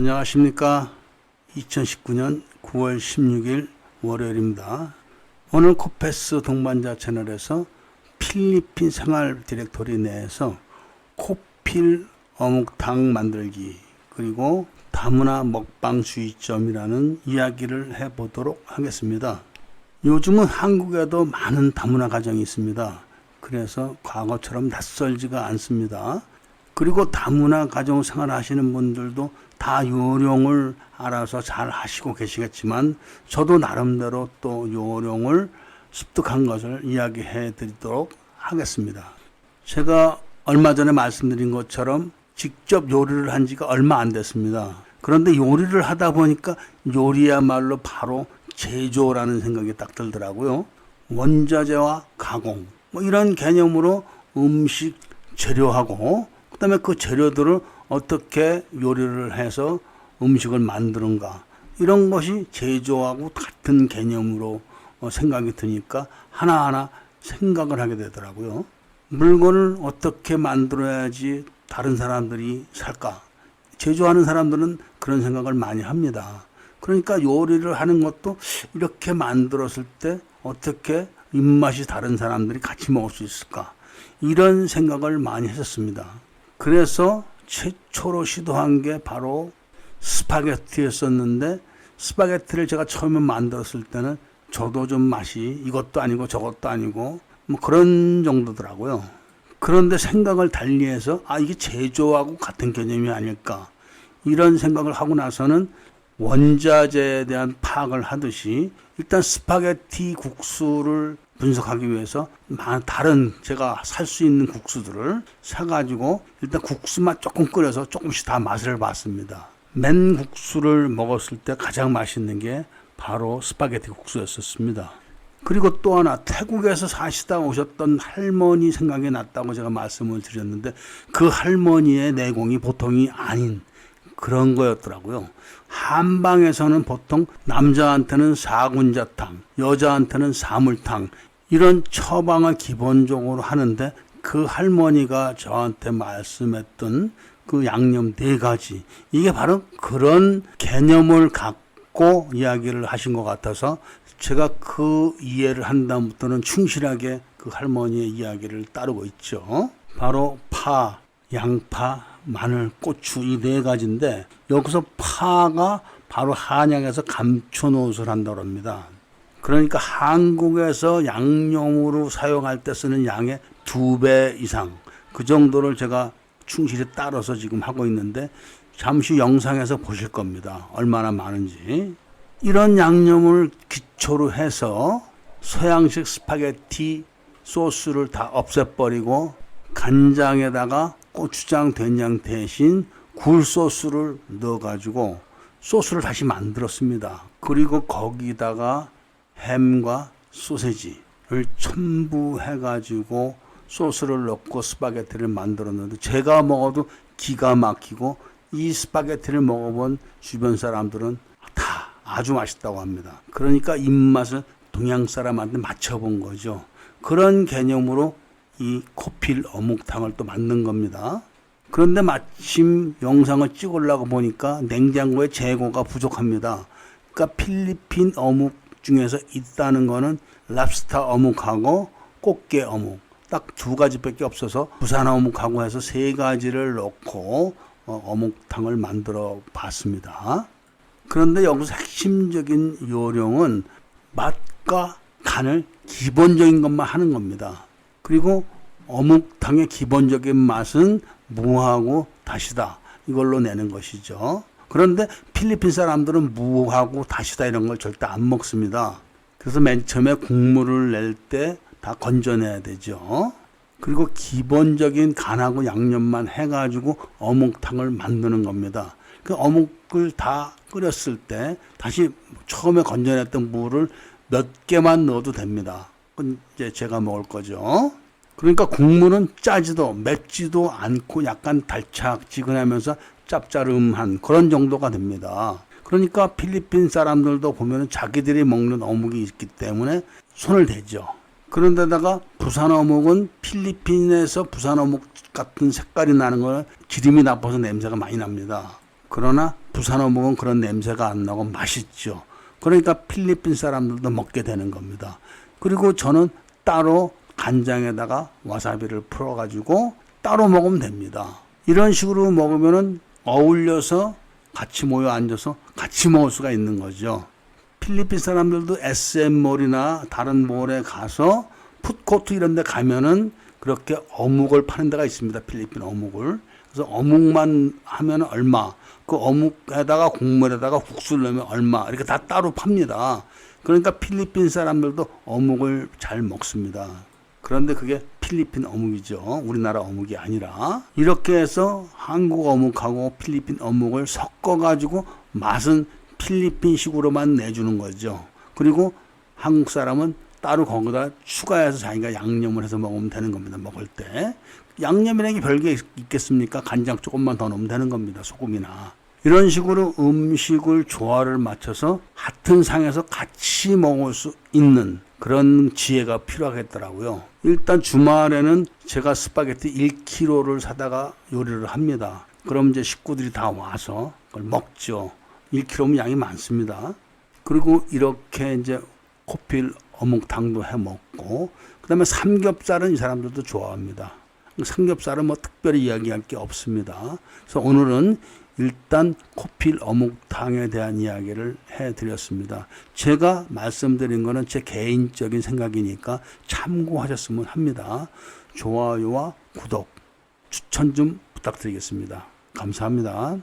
안녕하십니까. 2019년 9월 16일 월요일입니다. 오늘 코페스 동반자 채널에서 필리핀 생활 디렉토리 내에서 코필 어묵탕 만들기 그리고 다문화 먹방 주의점이라는 이야기를 해보도록 하겠습니다. 요즘은 한국에도 많은 다문화 가정이 있습니다. 그래서 과거처럼 낯설지가 않습니다. 그리고 다문화 가정 생활하시는 분들도 다 요령을 알아서 잘 하시고 계시겠지만 저도 나름대로 또 요령을 습득한 것을 이야기해 드리도록 하겠습니다. 제가 얼마 전에 말씀드린 것처럼 직접 요리를 한 지가 얼마 안 됐습니다. 그런데 요리를 하다 보니까 요리야말로 바로 제조라는 생각이 딱 들더라고요. 원자재와 가공 이런 개념으로 음식 재료하고 그다음에 그 재료들을 어떻게 요리를 해서 음식을 만드는가 이런 것이 제조하고 같은 개념으로 생각이 드니까 하나하나 생각을 하게 되더라고요. 물건을 어떻게 만들어야지 다른 사람들이 살까? 제조하는 사람들은 그런 생각을 많이 합니다. 그러니까 요리를 하는 것도 이렇게 만들었을 때 어떻게 입맛이 다른 사람들이 같이 먹을 수 있을까? 이런 생각을 많이 했었습니다. 그래서 최초로 시도한 게 바로 스파게티였었는데 스파게티를 제가 처음에 만들었을 때는 저도 좀 맛이 이것도 아니고 저것도 아니고 그런 정도더라고요. 그런데 생각을 달리해서 이게 제조하고 같은 개념이 아닐까 이런 생각을 하고 나서는 원자재에 대한 파악을 하듯이 일단 스파게티 국수를 분석하기 위해서 다른 제가 살 수 있는 국수들을 사가지고 일단 국수만 조금 끓여서 조금씩 다 맛을 봤습니다. 맨 국수를 먹었을 때 가장 맛있는 게 바로 스파게티 국수였었습니다. 그리고 또 하나 태국에서 사시다 오셨던 할머니 생각이 났다고 제가 말씀을 드렸는데 그 할머니의 내공이 보통이 아닌 그런 거였더라고요. 한방에서는 보통 남자한테는 사군자탕, 여자한테는 사물탕 이런 처방을 기본적으로 하는데 그 할머니가 저한테 말씀했던 그 양념 4가지 이게 바로 그런 개념을 갖고 이야기를 하신 것 같아서 제가 그 이해를 한 다음부터는 충실하게 그 할머니의 이야기를 따르고 있죠. 바로 파, 양파, 마늘, 고추 이 4가지인데 여기서 파가 바로 한약에서 감초노릇을 한다고 합니다. 그러니까 한국에서 양념으로 사용할 때 쓰는 양의 2배 이상 그 정도를 제가 충실히 따라서 지금 하고 있는데 잠시 영상에서 보실 겁니다. 얼마나 많은지. 이런 양념을 기초로 해서 서양식 스파게티 소스를 다 없애버리고 간장에다가 고추장, 된장 대신 굴소스를 넣어가지고 소스를 다시 만들었습니다. 그리고 거기다가 햄과 소세지를 첨부해가지고 소스를 넣고 스파게티를 만들었는데 제가 먹어도 기가 막히고 이 스파게티를 먹어본 주변 사람들은 다 아주 맛있다고 합니다. 그러니까 입맛을 동양 사람한테 맞춰본 거죠. 그런 개념으로 이 코필 어묵탕을 또 만든 겁니다. 그런데 마침 영상을 찍으려고 보니까 냉장고에 재고가 부족합니다. 그러니까 필리핀 어묵 중에서 있다는 거는 랍스터 어묵하고 꽃게 어묵 딱 2가지밖에 없어서 부산 어묵하고 해서 3가지를 넣고 어묵탕을 만들어 봤습니다. 그런데 여기서 핵심적인 요령은 맛과 간을 기본적인 것만 하는 겁니다. 그리고 어묵탕의 기본적인 맛은 무하고 다시다 이걸로 내는 것이죠. 그런데 필리핀 사람들은 무하고 다시다 이런 걸 절대 안 먹습니다. 그래서 맨 처음에 국물을 낼 때 다 건져내야 되죠. 그리고 기본적인 간하고 양념만 해가지고 어묵탕을 만드는 겁니다. 그 어묵을 다 끓였을 때 다시 처음에 건져냈던 물을 몇 개만 넣어도 됩니다. 그건 이제 제가 먹을 거죠. 그러니까 국물은 짜지도 맵지도 않고 약간 달짝지근하면서 짭짜름한 그런 정도가 됩니다. 그러니까 필리핀 사람들도 보면 자기들이 먹는 어묵이 있기 때문에 손을 대죠. 그런데다가 부산 어묵은 필리핀에서 부산 어묵 같은 색깔이 나는 걸 기름이 나빠서 냄새가 많이 납니다. 그러나 부산 어묵은 그런 냄새가 안 나고 맛있죠. 그러니까 필리핀 사람들도 먹게 되는 겁니다. 그리고 저는 따로 간장에다가 와사비를 풀어가지고 따로 먹으면 됩니다. 이런 식으로 먹으면은 어울려서 같이 모여 앉아서 같이 먹을 수가 있는 거죠. 필리핀 사람들도 SM몰이나 다른 몰에 가서 푸드코트 이런 데 가면은 그렇게 어묵을 파는 데가 있습니다. 필리핀 어묵을. 그래서 어묵만 하면 얼마, 그 어묵에다가 국물에다가 국수를 넣으면 얼마, 이렇게 다 따로 팝니다. 그러니까 필리핀 사람들도 어묵을 잘 먹습니다. 그런데 그게 필리핀 어묵이죠. 우리나라 어묵이 아니라. 이렇게 해서 한국 어묵하고 필리핀 어묵을 섞어가지고 맛은 필리핀식으로만 내주는 거죠. 그리고 한국 사람은 따로 거기다 추가해서 자기가 양념을 해서 먹으면 되는 겁니다. 먹을 때. 양념이라는 게 별게 있겠습니까? 간장 조금만 더 넣으면 되는 겁니다. 소금이나. 이런 식으로 음식을 조화를 맞춰서 같은 상에서 같이 먹을 수 있는 그런 지혜가 필요하겠더라고요. 일단 주말에는 제가 스파게티 1kg를 사다가 요리를 합니다. 그럼 이제 식구들이 다 와서 그걸 먹죠. 1kg면 양이 많습니다. 그리고 이렇게 이제 코필 어묵탕도 해 먹고, 그 다음에 삼겹살은 이 사람들도 좋아합니다. 삼겹살은 뭐 특별히 이야기할 게 없습니다. 그래서 오늘은 일단 코필 어묵탕에 대한 이야기를 해드렸습니다. 제가 말씀드린 거는 제 개인적인 생각이니까 참고하셨으면 합니다. 좋아요와 구독, 추천 좀 부탁드리겠습니다. 감사합니다.